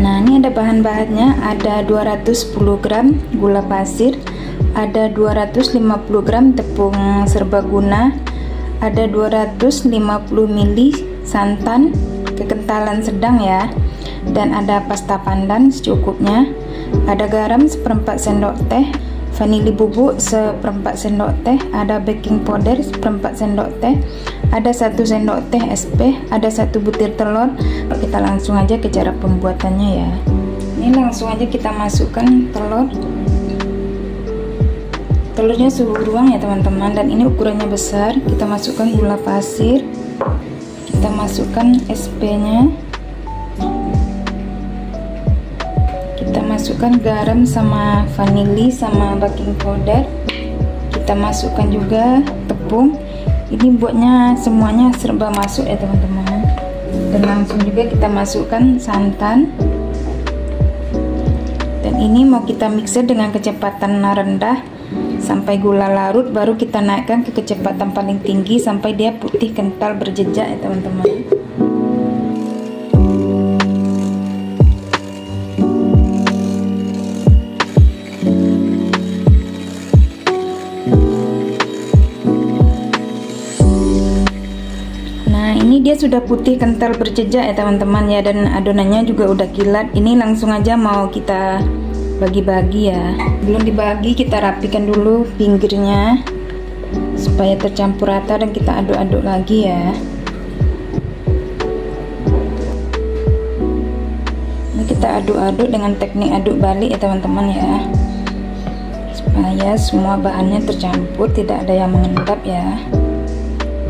Nah, ini ada bahan-bahannya, ada 210 gram gula pasir, ada 250 gram tepung serbaguna, ada 250 ml santan kekentalan sedang ya, dan ada pasta pandan secukupnya, ada garam seperempat sendok teh, vanili bubuk seperempat sendok teh, ada baking powder seperempat sendok teh, ada 1 sendok teh SP, ada 1 butir telur. Kita langsung aja ke cara pembuatannya ya. Ini langsung aja kita masukkan telurnya suhu ruang ya teman-teman, dan ini ukurannya besar. Kita masukkan gula pasir, kita masukkan SP nya, kita masukkan garam sama vanili sama baking powder, kita masukkan juga tepung. Ini buatnya semuanya serba masuk ya teman-teman, dan langsung juga kita masukkan santan, dan ini mau kita mixer dengan kecepatan rendah sampai gula larut, baru kita naikkan ke kecepatan paling tinggi sampai dia putih kental berjejak ya teman-teman. Nah, ini dia sudah putih kental berjejak ya teman-teman ya, dan adonannya juga udah kilat. Ini langsung aja mau kita bagi-bagi ya. Belum dibagi, kita rapikan dulu pinggirnya supaya tercampur rata, dan kita aduk-aduk lagi ya. Ini kita aduk-aduk dengan teknik aduk balik ya teman-teman ya, supaya semua bahannya tercampur, tidak ada yang mengendap ya.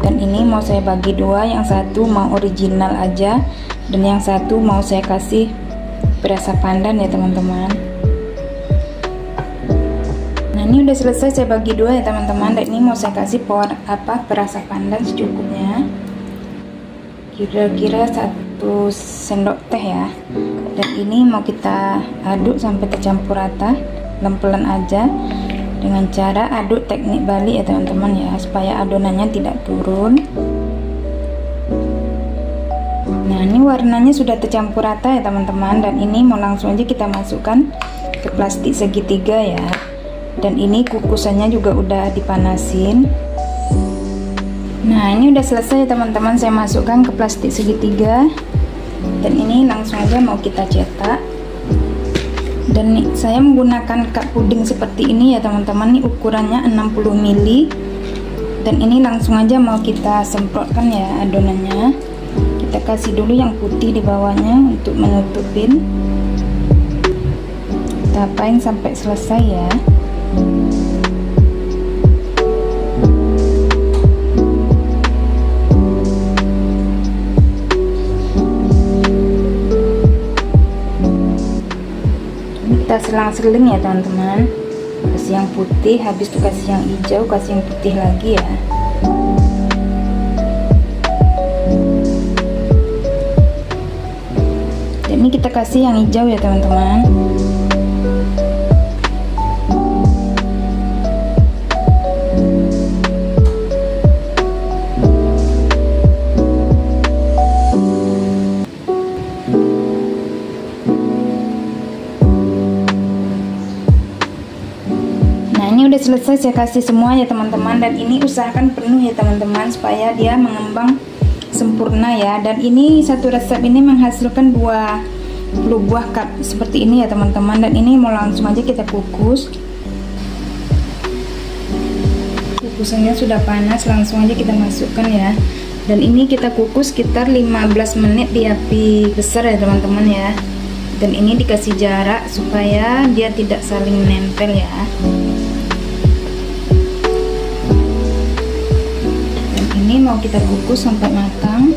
Dan ini mau saya bagi dua, yang satu mau original aja, dan yang satu mau saya kasih perasa pandan ya teman-teman. Nah, ini udah selesai saya bagi dua ya teman-teman, dan ini mau saya kasih perasa pandan secukupnya, kira-kira 1 sendok teh ya. Dan ini mau kita aduk sampai tercampur rata, pelan-pelan aja dengan cara aduk teknik balik ya teman-teman ya, supaya adonannya tidak turun. Nah, ini warnanya sudah tercampur rata ya teman-teman, dan ini mau langsung aja kita masukkan ke plastik segitiga ya. Dan ini kukusannya juga udah dipanasin. Nah, ini udah selesai teman-teman, saya masukkan ke plastik segitiga, dan ini langsung aja mau kita cetak. Dan nih, saya menggunakan cup puding seperti ini ya teman-teman. Ini ukurannya 60 ml, dan ini langsung aja mau kita semprotkan ya adonannya. Kita kasih dulu yang putih di bawahnya untuk menutupin. Kita apain sampai selesai ya. Kita selang-seling ya teman-teman, kasih yang putih, habis itu kasih yang hijau, kasih yang putih lagi ya. Dan ini kita kasih yang hijau ya teman-teman. Udah selesai saya kasih semua ya teman-teman, dan ini usahakan penuh ya teman-teman supaya dia mengembang sempurna ya. Dan ini satu resep ini menghasilkan 20 buah cup seperti ini ya teman-teman, dan ini mau langsung aja kita kukus. Kukusannya sudah panas, langsung aja kita masukkan ya. Dan ini kita kukus sekitar 15 menit di api besar ya teman-teman ya. Dan ini dikasih jarak supaya dia tidak saling menempel ya. Ini mau kita kukus sampai matang.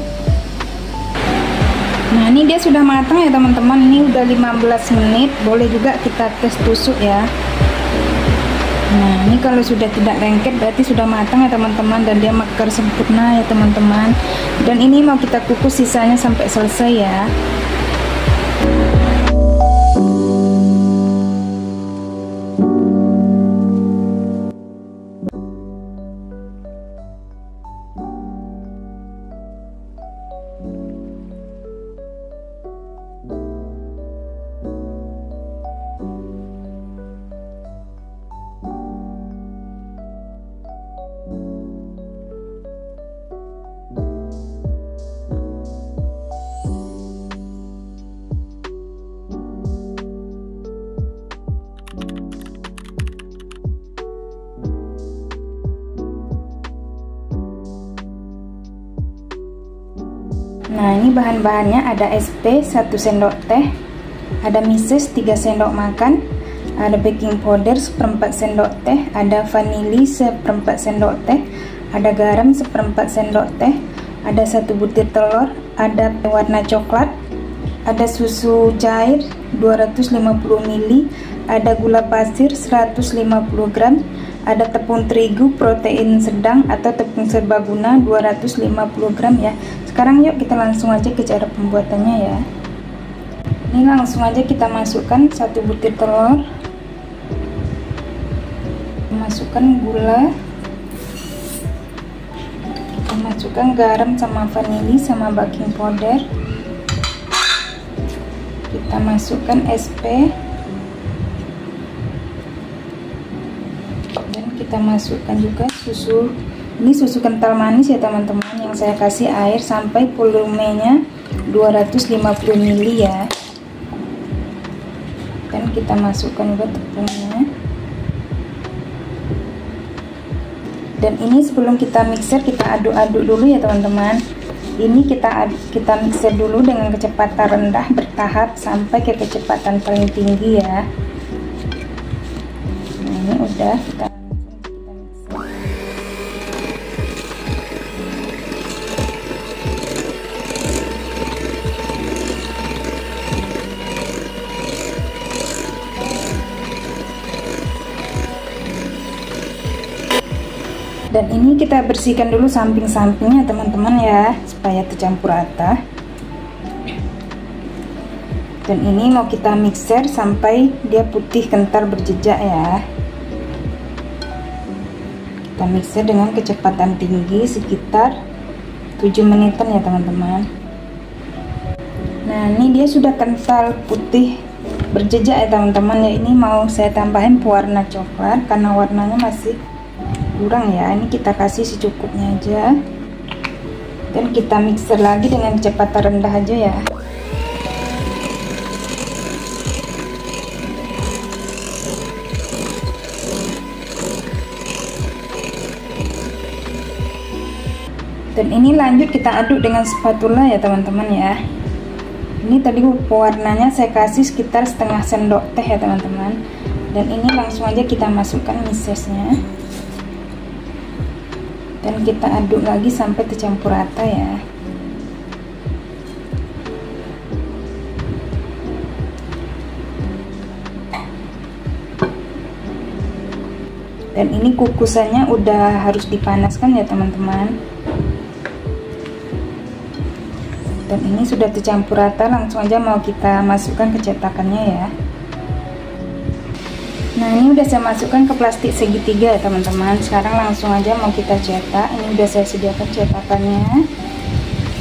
Nah, ini dia sudah matang ya teman-teman. Ini udah 15 menit. Boleh juga kita tes tusuk ya. Nah, ini kalau sudah tidak lengket berarti sudah matang ya teman-teman, dan dia mekar sempurna ya teman-teman. Dan ini mau kita kukus sisanya sampai selesai ya. Nah, ini bahan-bahannya ada SP 1 sendok teh, ada mises 3 sendok makan, ada baking powder 1/4 sendok teh, ada vanili 1/4 sendok teh, ada garam 1/4 sendok teh, ada 1 butir telur, ada warna coklat, ada susu cair 250 ml, ada gula pasir 150 gram, ada tepung terigu protein sedang atau tepung serbaguna 250 gram ya. Sekarang yuk kita langsung aja ke cara pembuatannya ya. Ini langsung aja kita masukkan 1 butir telur, masukkan gula, kita masukkan garam sama vanili sama baking powder, kita masukkan SP, dan kita masukkan juga susu. Ini susu kental manis ya teman-teman, yang saya kasih air sampai volumenya 250 ml ya. Dan kita masukkan juga tepungnya. Dan ini sebelum kita mixer, kita aduk-aduk dulu ya teman-teman. Ini kita mixer dulu dengan kecepatan rendah bertahap sampai ke kecepatan paling tinggi ya. Nah, ini udah kita mixer. Dan ini kita bersihkan dulu samping-sampingnya teman-teman ya, supaya tercampur rata. Dan ini mau kita mixer sampai dia putih kental berjejak ya. Kita mixer dengan kecepatan tinggi sekitar 7 menitan ya teman-teman. Nah, ini dia sudah kental putih berjejak ya teman-teman ya. Ini mau saya tambahin pewarna coklat karena warnanya masih kurang ya. Ini kita kasih secukupnya aja, dan kita mixer lagi dengan kecepatan rendah aja ya. Dan ini lanjut kita aduk dengan spatula ya teman-teman ya. Ini tadi pewarnanya saya kasih sekitar setengah sendok teh ya teman-teman. Dan ini langsung aja kita masukkan misesnya, dan kita aduk lagi sampai tercampur rata ya. Dan ini kukusannya udah harus dipanaskan ya teman-teman. Dan ini sudah tercampur rata, langsung aja mau kita masukkan ke cetakannya ya. Nah, ini udah saya masukkan ke plastik segitiga ya teman-teman. Sekarang langsung aja mau kita cetak. Ini udah saya sediakan cetakannya,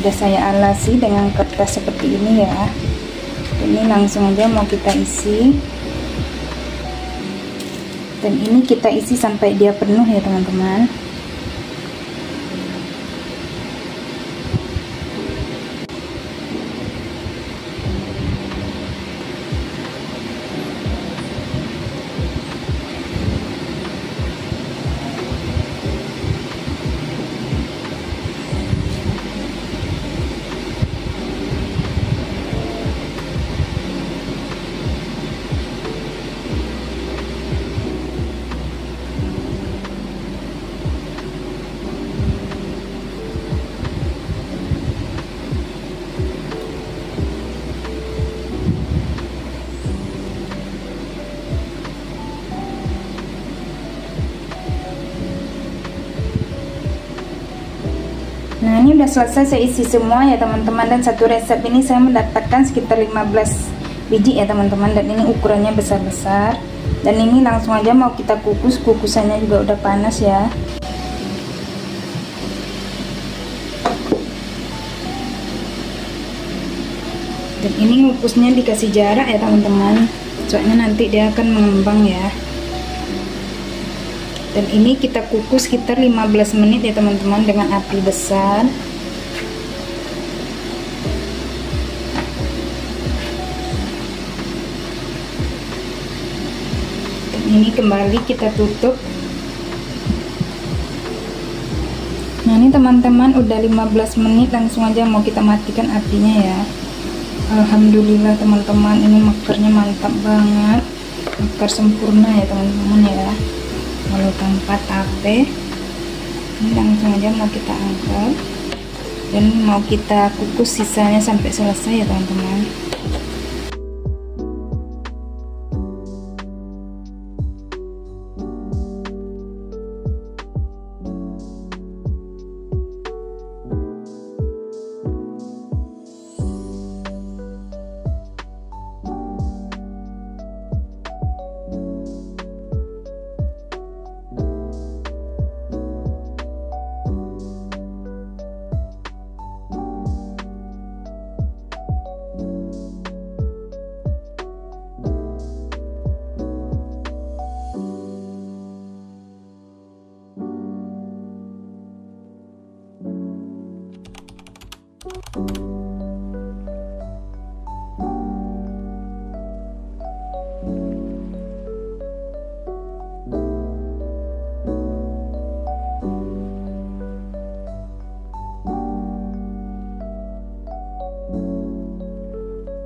udah saya alasi dengan kertas seperti ini ya. Ini langsung aja mau kita isi, dan ini kita isi sampai dia penuh ya teman-teman. Nah, ini udah selesai saya isi semua ya teman-teman, dan satu resep ini saya mendapatkan sekitar 15 biji ya teman-teman, dan ini ukurannya besar-besar. Dan ini langsung aja mau kita kukus, kukusannya juga udah panas ya. Dan ini ngukusnya dikasih jarak ya teman-teman, soalnya nanti dia akan mengembang ya. Dan ini kita kukus sekitar 15 menit ya teman-teman dengan api besar. Dan ini kembali kita tutup. Nah, ini teman-teman udah 15 menit, langsung aja mau kita matikan apinya ya. Alhamdulillah teman-teman, ini makarnya mantap banget, makar sempurna ya teman-teman ya, walau tanpa tape. Ini langsung aja mau kita angkat dan mau kita kukus sisanya sampai selesai ya teman-teman.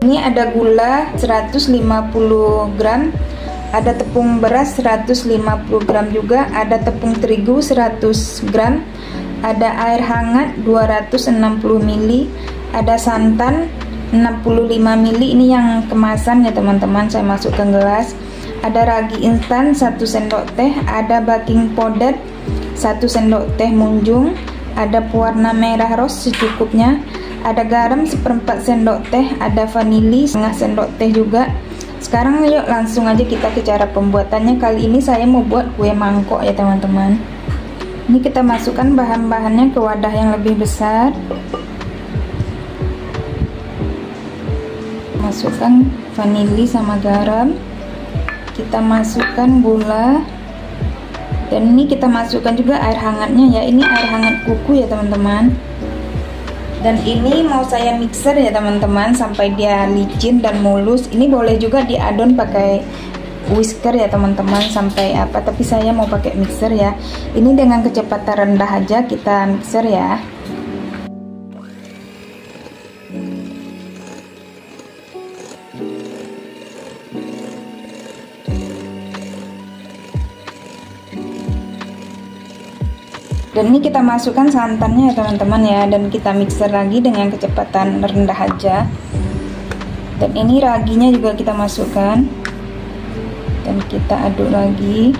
Ini ada gula 150 gram, ada tepung beras 150 gram juga, ada tepung terigu 100 gram, ada air hangat 260 ml, ada santan 65 ml, ini yang kemasan ya teman-teman, saya masukkan gelas. Ada ragi instan 1 sendok teh, ada baking powder 1 sendok teh munjung, ada pewarna merah rose secukupnya, ada garam 1/4 sendok teh, ada vanili 1/2 sendok teh juga. Sekarang yuk langsung aja kita ke cara pembuatannya. Kali ini saya mau buat kue mangkok ya teman-teman. Ini kita masukkan bahan-bahannya ke wadah yang lebih besar. Masukkan vanili sama garam. Kita masukkan gula. Dan ini kita masukkan juga air hangatnya ya. Ini air hangat kuku ya teman-teman. Dan ini mau saya mixer ya teman-teman sampai dia licin dan mulus. Ini boleh juga diadon pakai whisker ya teman-teman sampai apa, tapi saya mau pakai mixer ya. Ini dengan kecepatan rendah aja kita mixer ya. Dan ini kita masukkan santannya ya teman-teman ya, dan kita mixer lagi dengan kecepatan rendah aja. Dan ini raginya juga kita masukkan dan kita aduk lagi.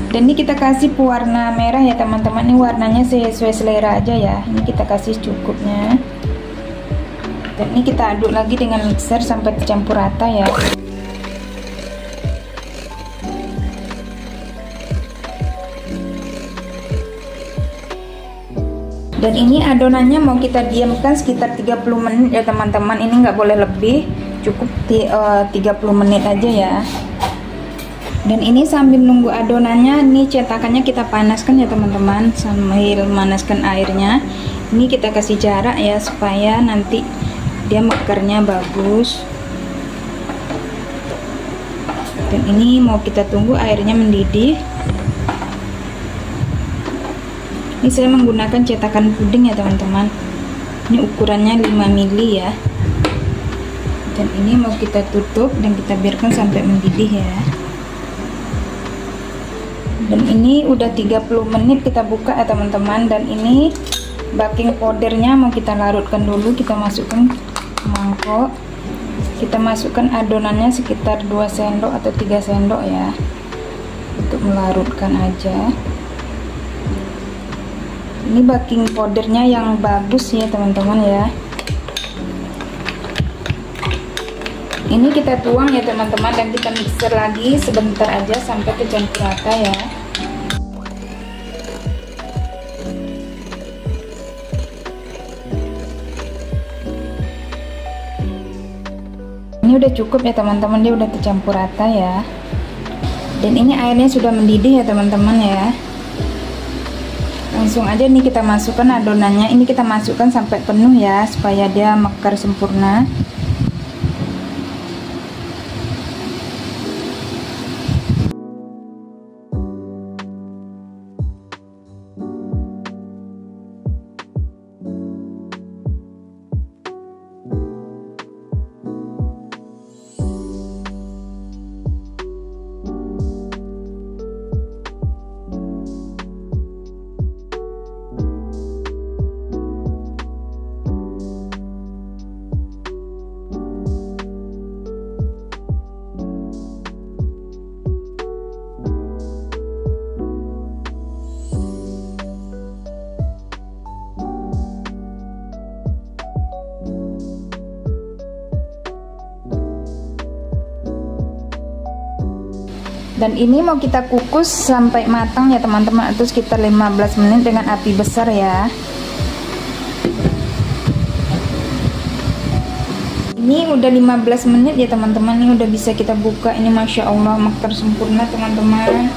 Dan ini kita kasih pewarna merah ya teman-teman. Ini warnanya sesuai selera aja ya. Ini kita kasih cukupnya. Dan ini kita aduk lagi dengan mixer sampai tercampur rata ya. Dan ini adonannya mau kita diamkan sekitar 30 menit ya teman-teman. Ini nggak boleh lebih, cukup 30 menit aja ya. Dan ini sambil nunggu adonannya, ini cetakannya kita panaskan ya teman-teman, sambil memanaskan airnya. Ini kita kasih jarak ya supaya nanti dia mekarnya bagus. Dan ini mau kita tunggu airnya mendidih. Ini saya menggunakan cetakan puding ya teman-teman. Ini ukurannya 5 ml ya. Dan ini mau kita tutup dan kita biarkan sampai mendidih ya. Dan ini udah 30 menit kita buka ya teman-teman. Dan ini baking powdernya mau kita larutkan dulu. Kita masukkan ke mangkok. Kita masukkan adonannya sekitar 2 sendok atau 3 sendok ya, untuk melarutkan aja. Ini baking powdernya yang bagus ya teman-teman ya. Ini kita tuang ya teman-teman, dan kita mixer lagi sebentar aja sampai kecampur rata ya. Ini udah cukup ya teman-teman, dia udah tercampur rata ya. Dan ini airnya sudah mendidih ya teman-teman ya. langsung aja nih kita masukkan adonannya. Ini kita masukkan sampai penuh ya, supaya dia mekar sempurna. Dan ini mau kita kukus sampai matang ya teman-teman, itu sekitar 15 menit dengan api besar ya. Ini udah 15 menit ya teman-teman, ini udah bisa kita buka. Ini Masya Allah mekar sempurna teman-teman.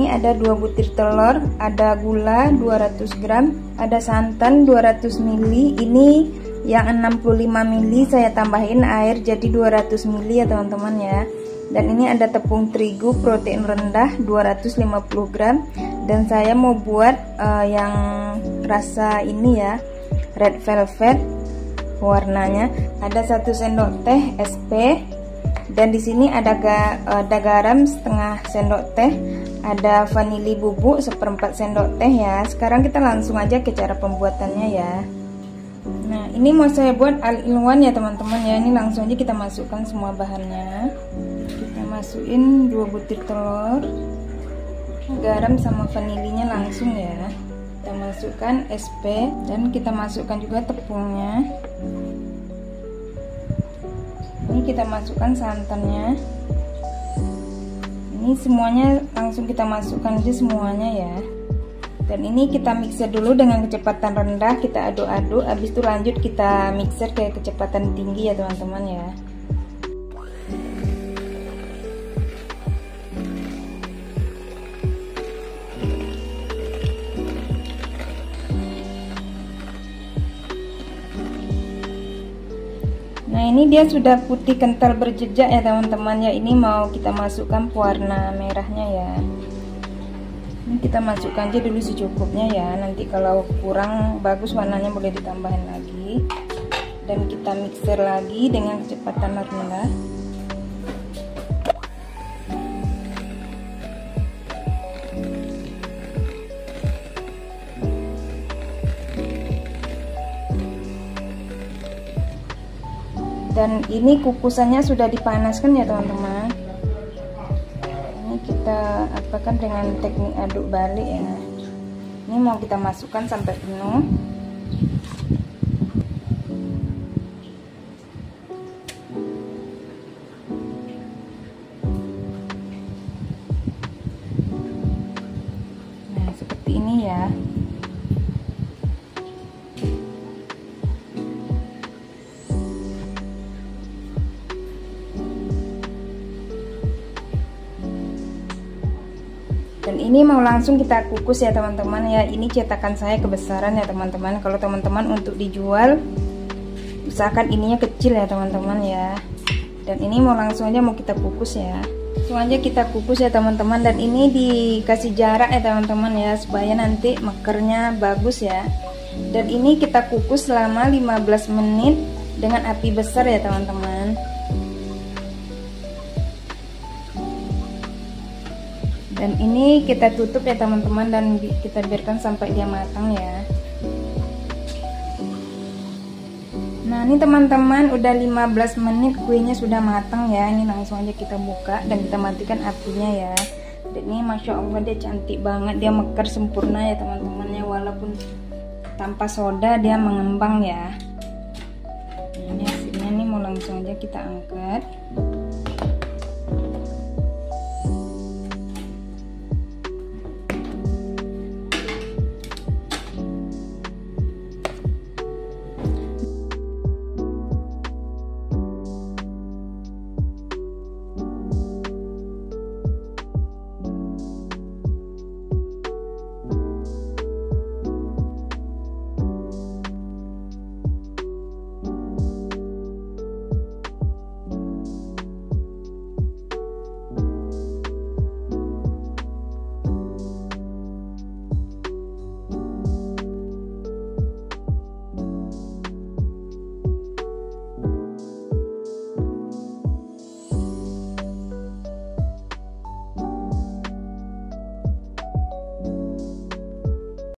Ini ada 2 butir telur, ada gula 200 gram, ada santan 200 ml. Ini yang 65 ml saya tambahin air jadi 200 ml ya teman-teman ya. Dan ini ada tepung terigu protein rendah 250 gram. Dan saya mau buat yang rasa ini ya, red velvet warnanya. Ada 1 sendok teh SP. Dan di sini ada garam setengah sendok teh, ada vanili bubuk 1/4 sendok teh ya. Sekarang kita langsung aja ke cara pembuatannya ya. Nah, ini mau saya buat all-in-one ya teman-teman ya. Ini langsung aja kita masukkan semua bahannya. Kita masukin 2 butir telur, garam sama vanilinya langsung ya. Kita masukkan SP dan kita masukkan juga tepungnya. Ini kita masukkan santannya. Ini semuanya langsung kita masukkan aja semuanya ya. Dan ini kita mixer dulu dengan kecepatan rendah, kita aduk-aduk. Habis itu lanjut kita mixer ke kecepatan tinggi ya teman-teman ya. Nah, ini dia sudah putih kental berjejak ya teman-teman ya. Ini mau kita masukkan pewarna merahnya ya. Ini kita masukkan aja dulu secukupnya ya. Nanti kalau kurang bagus warnanya boleh ditambahin lagi. Dan kita mixer lagi dengan kecepatan rendah. Dan ini kukusannya sudah dipanaskan ya teman-teman. Ini kita apakan dengan teknik aduk balik ya. Ini mau kita masukkan sampai penuh. Nah, seperti ini ya. Dan ini mau langsung kita kukus ya teman-teman ya. Ini cetakan saya kebesaran ya teman-teman. Kalau teman-teman untuk dijual usahakan ininya kecil ya teman-teman ya. Dan ini mau langsung aja mau kita kukus ya. Langsung aja kita kukus ya teman-teman. Dan ini dikasih jarak ya teman-teman ya, supaya nanti mekernya bagus ya. Dan ini kita kukus selama 15 menit dengan api besar ya teman-teman. Dan ini kita tutup ya teman-teman, dan kita biarkan sampai dia matang ya. Nah ini teman-teman udah 15 menit kuenya sudah matang ya. Ini langsung aja kita buka dan kita matikan apinya ya. Dan ini Masya Allah dia cantik banget, dia mekar sempurna ya teman-temannya, walaupun tanpa soda dia mengembang ya. Nah, ini hasilnya nih, mau langsung aja kita angkat.